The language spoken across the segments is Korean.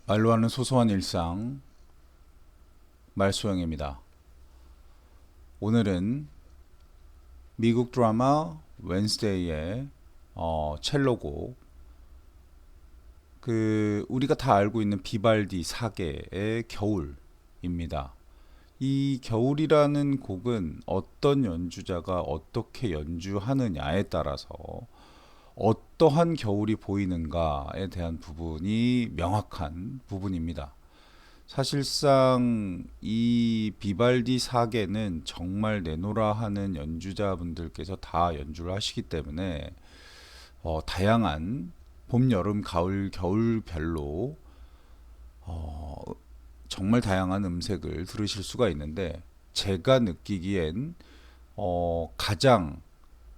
말로 하는 소소한 일상 말소영입니다. 오늘은 미국 드라마 웬스데이의 첼로곡 우리가 다 알고 있는 비발디 사계의 겨울입니다. 이 겨울이라는 곡은 어떤 연주자가 어떻게 연주하느냐에 따라서 어떠한 겨울이 보이는가에 대한 부분이 명확한 부분입니다. 사실상 이 비발디 사계는 정말 내노라 하는 연주자분들께서 다 연주를 하시기 때문에 다양한 봄, 여름, 가을, 겨울별로 정말 다양한 음색을 들으실 수가 있는데 제가 느끼기엔 가장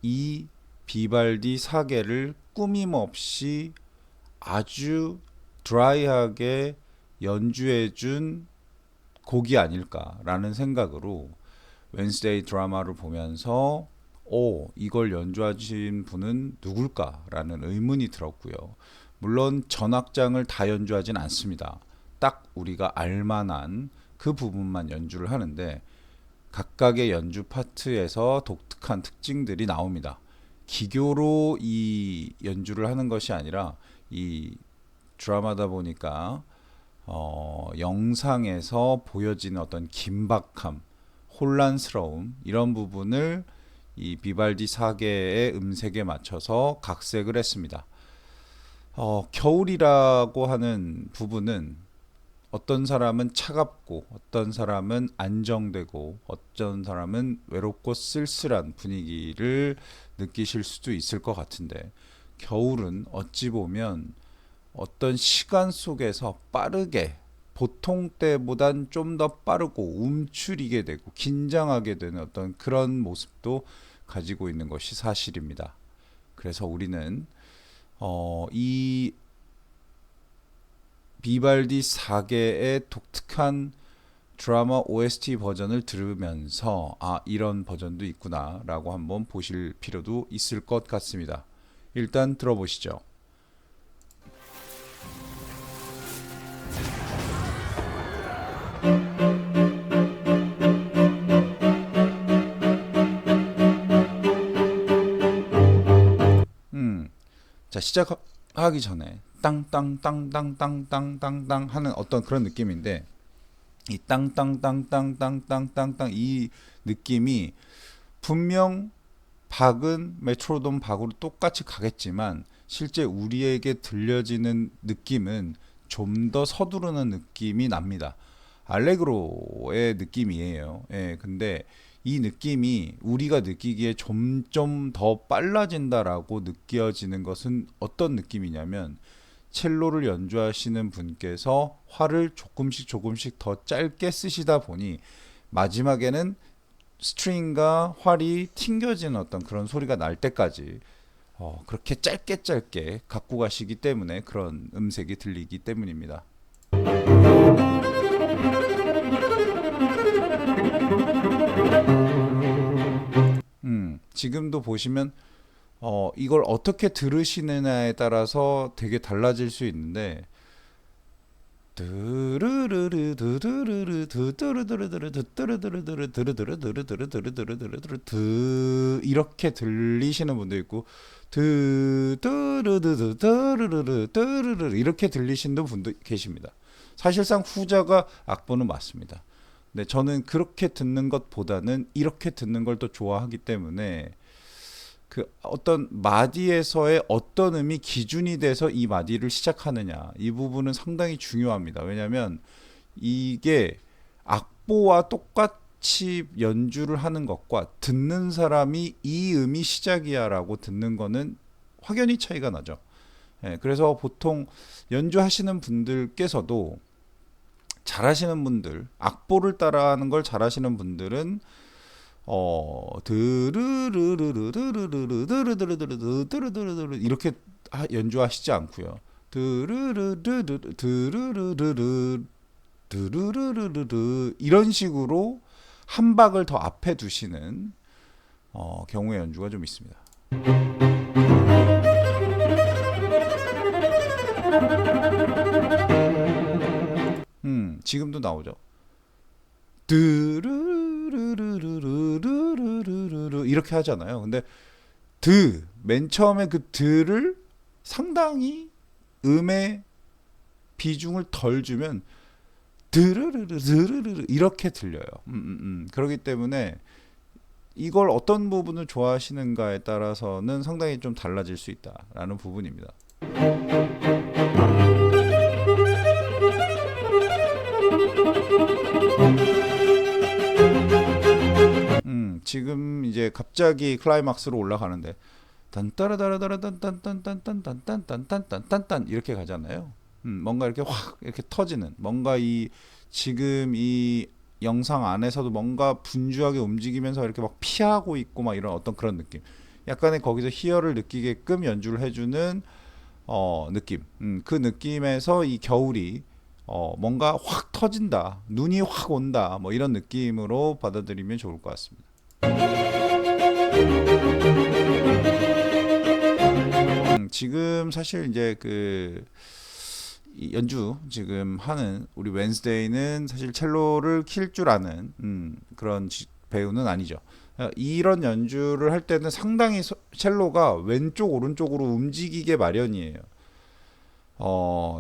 이 비발디 사계를 꾸밈없이 아주 드라이하게 연주해준 곡이 아닐까라는 생각으로 웬스데이 드라마를 보면서 이걸 연주하신 분은 누굴까라는 의문이 들었고요. 물론 전악장을 다 연주하진 않습니다. 딱 우리가 알만한 그 부분만 연주를 하는데 각각의 연주 파트에서 독특한 특징들이 나옵니다. 기교로 이 연주를 하는 것이 아니라 이 드라마다 보니까 영상에서 보여지는 어떤 긴박함, 혼란스러움 이런 부분을 이 비발디 사계의 음색에 맞춰서 각색을 했습니다. 겨울이라고 하는 부분은 어떤 사람은 차갑고 어떤 사람은 안정되고 어떤 사람은 외롭고 쓸쓸한 분위기를 느끼실 수도 있을 것 같은데 겨울은 어찌 보면 어떤 시간 속에서 빠르게 보통 때보단 좀 더 빠르고 움츠리게 되고 긴장하게 되는 어떤 그런 모습도 가지고 있는 것이 사실입니다. 그래서 우리는 이 비발디 4개의 독특한 드라마 OST 버전을 들으면서 이런 버전도 있구나 라고 한번 보실 필요도 있을 것 같습니다. 일단 들어보시죠. 자, 시작하기 전에 땅땅땅땅땅땅땅땅 하는 어떤 그런 느낌인데 이 땅땅땅땅땅땅땅땅 이 느낌이 분명 박은 메트로돔 박으로 똑같이 가겠지만 실제 우리에게 들려지는 느낌은 좀 더 서두르는 느낌이 납니다. 알레그로의 느낌이에요. 예, 근데 이 느낌이 우리가 느끼기에 점점 더 빨라진다라고 느껴지는 것은 어떤 느낌이냐면 첼로를 연주하시는 분께서 활을 조금씩 더 짧게 쓰시다 보니 마지막에는 스트링과 활이 튕겨지는 어떤 그런 소리가 날 때까지 그렇게 짧게 갖고 가시기 때문에 그런 음색이 들리기 때문입니다. 지금도 보시면 이걸 어떻게 들으시느냐에 따라서 되게 달라질 수 있는데 드르르르 드르르르 드르르르 드르르르 드르르르 드 이렇게 들리시는 분도 있고 드르르르 드르르르 드르르 이렇게 들리시는 분도 계십니다. 사실상 후자가 악보는 맞습니다. 근데 저는 그렇게 듣는 것보다는 이렇게 듣는 걸 더 좋아하기 때문에 그 어떤 마디에서의 어떤 음이 기준이 돼서 이 마디를 시작하느냐 이 부분은 상당히 중요합니다. 왜냐하면 이게 악보와 똑같이 연주를 하는 것과 듣는 사람이 이 음이 시작이야라고 듣는 거는 확연히 차이가 나죠. 예, 그래서 보통 연주하시는 분들께서도 잘하시는 분들, 악보를 따라하는 걸 잘하시는 분들은 드르르르르르르르르르르르르르르르르 이렇게 연주하시지 않고요. 드르르르르르르르르르르 드르르르르르 이런 식으로 한 박을 더 앞에 두시는 경우의 연주가 좀 있습니다. 지금도 나오죠. 드르르르르르르르르 이렇게 하잖아요. 근데 맨 처음에 그 드를 상당히 음의 비중을 덜 주면 드르르르르르르 이렇게 들려요. 그렇기 때문에 이걸 어떤 부분을 좋아하시는가에 따라서는 상당히 좀 달라질 수 있다라는 부분입니다. 지금 이제 갑자기 클라이막스로 올라가는데 딴따라다라다란딴딴딴딴딴딴딴딴딴딴 이렇게 가잖아요. 뭔가 이렇게 확 이렇게 터지는 뭔가 이 지금 이 영상 안에서도 뭔가 분주하게 움직이면서 이렇게 막 피하고 있고 막 이런 어떤 그런 느낌. 약간의 거기서 희열을 느끼게끔 연주를 해주는 느낌. 그 느낌에서 이 겨울이 뭔가 확 터진다, 눈이 확 온다, 뭐 이런 느낌으로 받아들이면 좋을 것 같습니다. 지금 사실 이제 이 연주 지금 하는 우리 웬스데이는 사실 첼로를 킬 줄 아는 그런 배우는 아니죠. 이런 연주를 할 때는 상당히 첼로가 왼쪽 오른쪽으로 움직이게 마련이에요.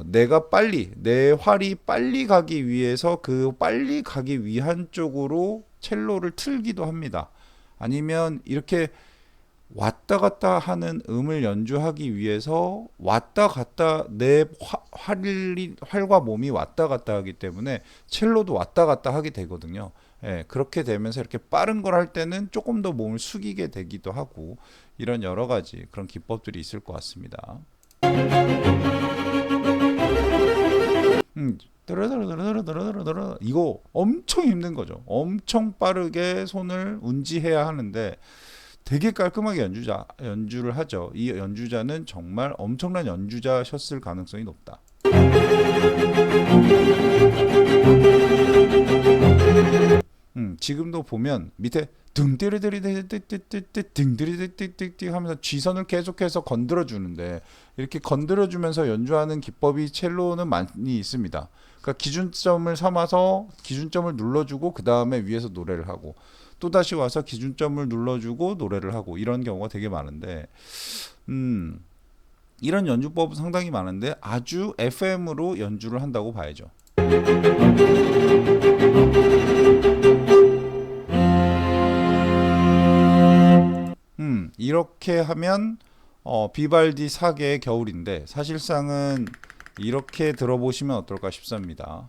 내가 내 활이 빨리 가기 위해서 그 빨리 가기 위한 쪽으로 첼로를 틀기도 합니다. 아니면 이렇게 왔다 갔다 하는 음을 연주하기 위해서 왔다 갔다 내 활과 몸이 왔다 갔다 하기 때문에 첼로도 왔다 갔다 하게 되거든요. 예, 그렇게 되면서 이렇게 빠른 걸 할 때는 조금 더 몸을 숙이게 되기도 하고 이런 여러 가지 그런 기법들이 있을 것 같습니다. 이거 엄청 힘든 거죠. 엄청 빠르게 손을 운지해야 하는데 되게 깔끔하게 연주를 하죠. 이 연주자는 정말 엄청난 연주자셨을 가능성이 높다. 지금도 보면 밑에 등띠리띠리띠띠띠띠띠 하면서 쥐선을 계속해서 건드려 주는데 이렇게 건드려 주면서 연주하는 기법이 첼로는 많이 있습니다. 그러니까 기준점을 삼아서 기준점을 눌러주고 그 다음에 위에서 노래를 하고 또 다시 와서 기준점을 눌러주고 노래를 하고 이런 경우가 되게 많은데 이런 연주법은 상당히 많은데 아주 FM으로 연주를 한다고 봐야죠. 이렇게 하면 비발디 사계의 겨울인데 사실상은 이렇게 들어보시면 어떨까 싶습니다.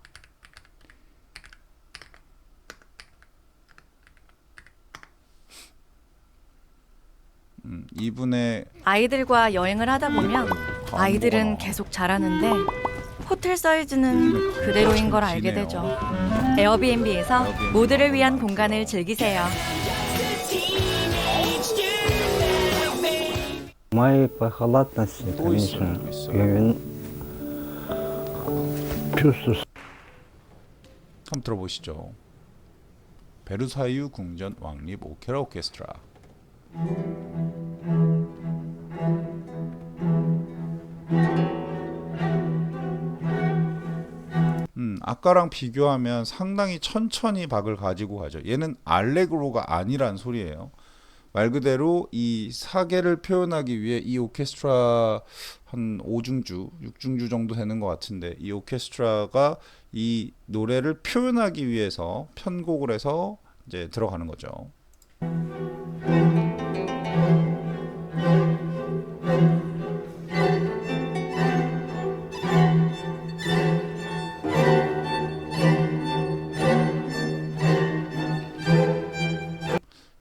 이분의 아이들과 여행을 하다 보면 아이들은 계속 자라는데 호텔 사이즈는 그대로인 걸 알게 되죠. 에어비앤비에서 모두를 위한 공간을 즐기세요. Моей по халатности, 또 있어요, конечно, 또 있어요. я чувствую 한번 들어보시죠. 베르사유 궁전 왕립 오케라 오케스트라. 아까랑 비교하면 상당히 천천히 박을 가지고 가죠. 얘는 알레그로가 아니란 소리예요. 말 그대로 이 사계를 표현하기 위해 이 오케스트라 한 5중주, 6중주 정도 되는 것 같은데 이 오케스트라가 이 노래를 표현하기 위해서 편곡을 해서 이제 들어가는 거죠.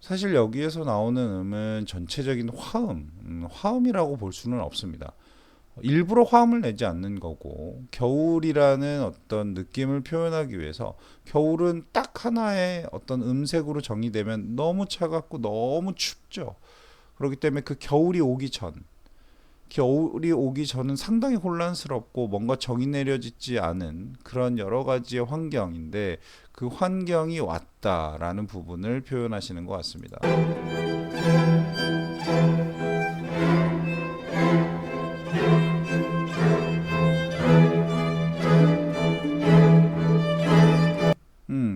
사실 여기에서 나오는 음은 전체적인 화음이라고 볼 수는 없습니다. 일부러 화음을 내지 않는 거고 겨울이라는 어떤 느낌을 표현하기 위해서 겨울은 딱 하나의 어떤 음색으로 정의되면 너무 차갑고 너무 춥죠. 그렇기 때문에 그 겨울이 오기 전은 상당히 혼란스럽고 뭔가 정이 내려지지 않은 그런 여러 가지의 환경인데 그 환경이 왔다라는 부분을 표현하시는 것 같습니다.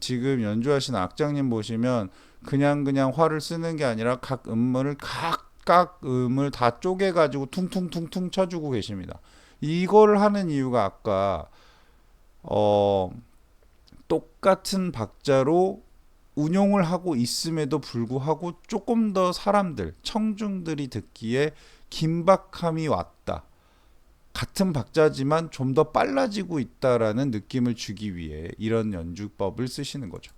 지금 연주하시는 악장님 보시면 그냥 화를 쓰는 게 아니라 각 음을 각각 음을 다 쪼개 가지고 퉁퉁퉁퉁 쳐주고 계십니다. 이걸 하는 이유가 아까 똑같은 박자로 운용을 하고 있음에도 불구하고 조금 더 사람들, 청중들이 듣기에 긴박함이 왔다. 같은 박자지만 좀 더 빨라지고 있다라는 느낌을 주기 위해 이런 연주법을 쓰시는 거죠.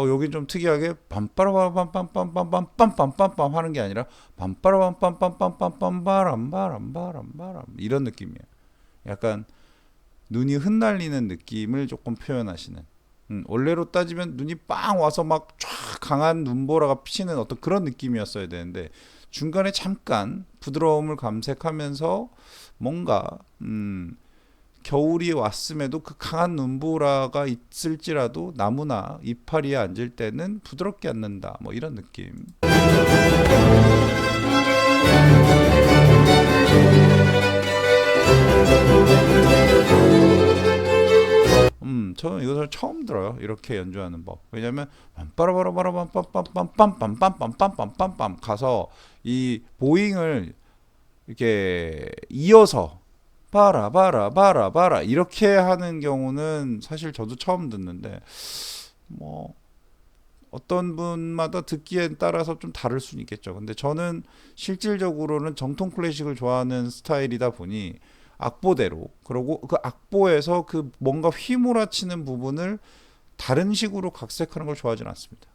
여긴 좀 특이하게 빰빠라밤빰빰빰빰빰빰빰빰빰 하는 게 아니라 빰빠라밤빰빰빰빰빰빰바람바람바람바람 이런 느낌이에요. 약간 눈이 흩날리는 느낌을 조금 표현하시는. 원래로 따지면 눈이 빵 와서 막 쫙 강한 눈보라가 피치는 어떤 그런 느낌이었어야 되는데 중간에 잠깐 부드러움을 감색하면서 뭔가 겨울이 왔음에도 그 강한 눈보라가 있을지라도 나무나 이파리에 앉을 때는 부드럽게 앉는다. 뭐 이런 느낌. 저는 이것을 처음 들어요. 이렇게 연주하는 법. 왜냐면 빰빠라바라바라빰빰빰빰빰빰빰빰빰빰빰빰 가서 이 보잉을 이렇게 이어서 바라바라바라바라 이렇게 하는 경우는 사실 저도 처음 듣는데 뭐 어떤 분마다 듣기에 따라서 좀 다를 수는 있겠죠. 근데 저는 실질적으로는 정통 클래식을 좋아하는 스타일이다 보니 악보대로 그리고 그 악보에서 그 뭔가 휘몰아치는 부분을 다른 식으로 각색하는 걸 좋아하진 않습니다.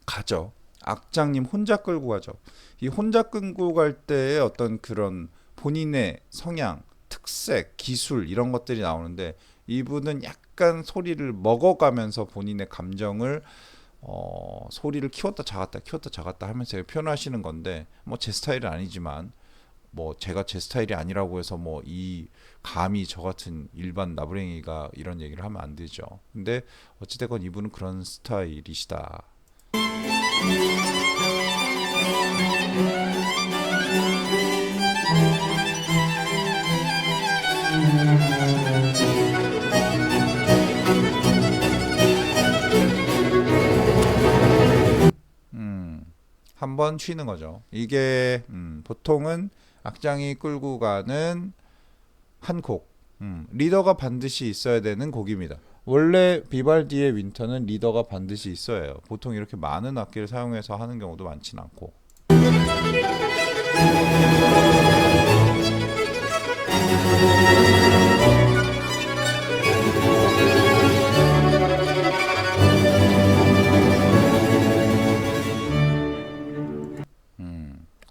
가죠. 악장님 혼자 끌고 가죠. 이 혼자 끌고 갈 때의 어떤 그런 본인의 성향, 특색, 기술 이런 것들이 나오는데 이분은 약간 소리를 먹어가면서 본인의 감정을 소리를 키웠다 작았다 하면서 표현하시는 건데 뭐 제 스타일은 아니지만 뭐 제가 제 스타일이 아니라고 해서 뭐 이 감히 저 같은 일반 나부랭이가 이런 얘기를 하면 안 되죠. 근데 어찌됐건 이분은 그런 스타일이시다. 한번 쉬는 거죠. 이게 보통은 악장이 끌고 가는 한 곡, 리더가 반드시 있어야 되는 곡입니다. 원래 비발디의 윈터는 리더가 반드시 있어야 해요. 보통 이렇게 많은 악기를 사용해서 하는 경우도 많지는 않고.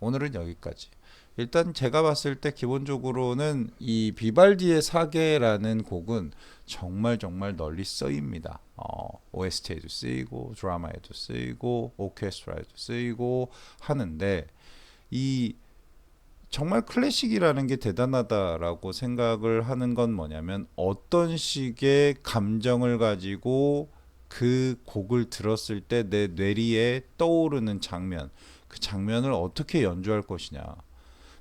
오늘은 여기까지. 일단 제가 봤을 때 기본적으로는 이 비발디의 사계라는 곡은 정말 널리 쓰입니다. OST에도 쓰이고 드라마에도 쓰이고 오케스트라에도 쓰이고 하는데 이 정말 클래식이라는 게 대단하다라고 생각을 하는 건 뭐냐면 어떤 식의 감정을 가지고 그 곡을 들었을 때 내 뇌리에 떠오르는 장면, 그 장면을 어떻게 연주할 것이냐.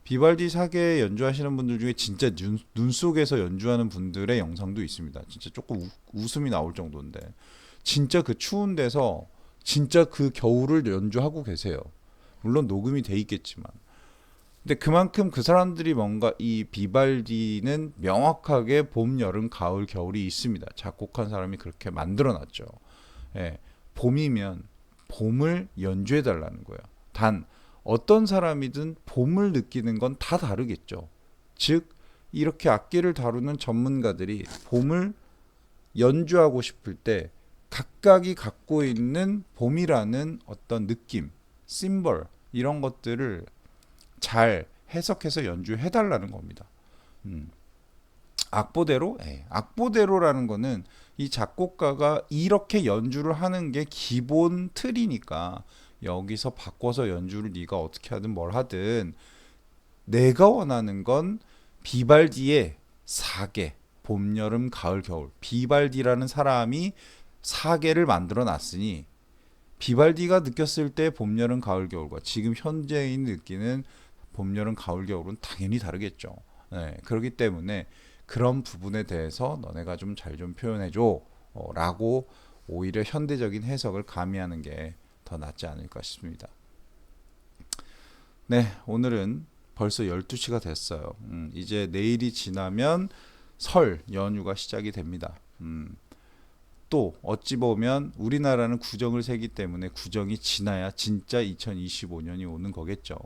비발디 사계 연주하시는 분들 중에 진짜 눈 속에서 연주하는 분들의 영상도 있습니다. 진짜 조금 웃음이 나올 정도인데 진짜 그 추운 데서 진짜 그 겨울을 연주하고 계세요. 물론 녹음이 돼 있겠지만. 근데 그만큼 그 사람들이 뭔가 이 비발디는 명확하게 봄, 여름, 가을, 겨울이 있습니다. 작곡한 사람이 그렇게 만들어놨죠. 예, 봄이면 봄을 연주해 달라는 거예요. 단 어떤 사람이든 봄을 느끼는 건 다 다르겠죠. 즉 이렇게 악기를 다루는 전문가들이 봄을 연주하고 싶을 때 각각이 갖고 있는 봄이라는 어떤 느낌, 심벌 이런 것들을 잘 해석해서 연주해 달라는 겁니다. 악보대로? 악보대로라는 거는 이 작곡가가 이렇게 연주를 하는 게 기본 틀이니까 여기서 바꿔서 연주를 네가 어떻게 하든 뭘 하든 내가 원하는 건 비발디의 사계, 봄, 여름, 가을, 겨울. 비발디라는 사람이 사계를 만들어 놨으니 비발디가 느꼈을 때 봄, 여름, 가을, 겨울과 지금 현재인 느끼는 봄, 여름, 가을, 겨울은 당연히 다르겠죠. 그렇기 때문에 그런 부분에 대해서 너네가 좀 잘 좀 표현해줘 라고 오히려 현대적인 해석을 가미하는 게 더 낫지 않을까 싶습니다. 네, 오늘은 벌써 12시가 됐어요. 이제 내일이 지나면 설 연휴가 시작이 됩니다. 또 어찌 보면 우리나라는 구정을 세기 때문에 구정이 지나야 진짜 2025년이 오는 거겠죠.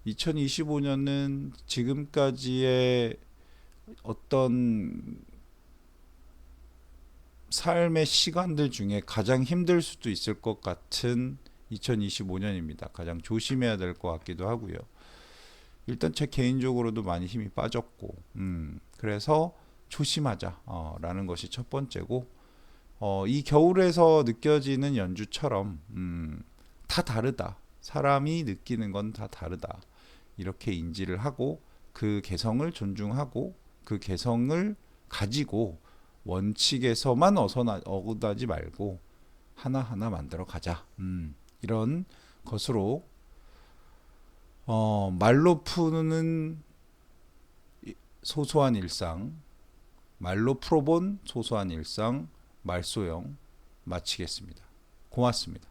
2025년은 지금까지의 어떤 삶의 시간들 중에 가장 힘들 수도 있을 것 같은 2025년입니다. 가장 조심해야 될 것 같기도 하고요. 일단 제 개인적으로도 많이 힘이 빠졌고 그래서 조심하자 라는 것이 첫 번째고 이 겨울에서 느껴지는 연주처럼 다 다르다. 사람이 느끼는 건 다 다르다. 이렇게 인지를 하고 그 개성을 존중하고 그 개성을 가지고 원칙에서만 어긋나지 말고 하나하나 만들어 가자. 이런 것으로 말로 푸는 소소한 일상, 말로 풀어본 소소한 일상, 말소영 마치겠습니다. 고맙습니다.